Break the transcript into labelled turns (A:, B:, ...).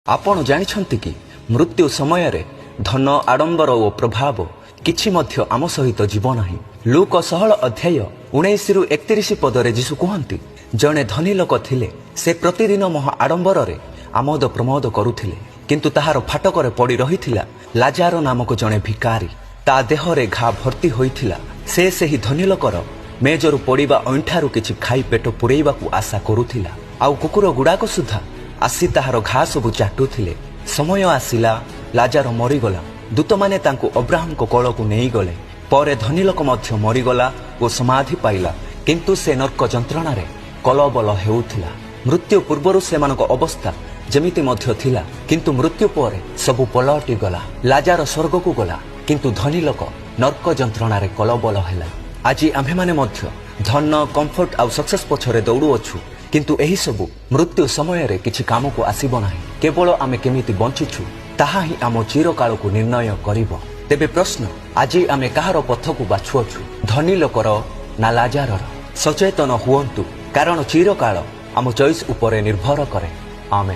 A: आपण जानिछन्ति कि मृत्यु समय रे धन आडंबर और प्रभाव किछि मध्य आम सहित जीव नाही। लूक 16 अध्याय 19 रु 31 पदरे जीशु कहन्ति, जणे धनी लोक थिले, से प्रतिदिन महा आडंबर रे आमोद प्रमोद करुथिले, किंतु ताहार फाटकरे पड़ी रहिथिला लाजार नामक जणे भिकारी। ता देहरे घा भर्ती होइथिला। से सेही धनी लोकर मेजरु पड़िबा अइंठारु किछि खाई पेट पुरेइबाकू आशा करुथिला। आउ कुकुर गुड़ाक सुधा आसी ताहार घा सबु चाटुथिले। समय आसिला, लाजार मरीगला। दूत माने तांकु अब्राहम को कोल को नहीं गले। परे धनी लोक मध्य मरीगला और समाधि पाइला, किंतु से नर्क जंत्रणा रे कलबल हेउथिला। मृत्यु पूर्वरु सेमानक अवस्था जेमिति मध्य थिला, किंतु मृत्यु परे सबु पलटि गला। लाजार स्वर्ग को गला, किंतु धनी लोक नर्क जंत्रणा रे कलबल हेला। आज आम्भे माने मध्य धन, कंफर्ट आउ सक्सेस पछरे दौड़ू अछु, किंतु एही सबु मृत्यु समय रे किछि काम को आसीबो नाही। केवल आमे केमिति बंचिछु ताहा ही आम चिरकाल को निर्णय करिबो। तेबे प्रश्न, आज आमे कहार पथ को बाछुअछु, धनी लोकर ना लाजारर? सचेतन हुअन्तु, कारण चिरकाल आम चॉइस उपरे निर्भर करे। आमे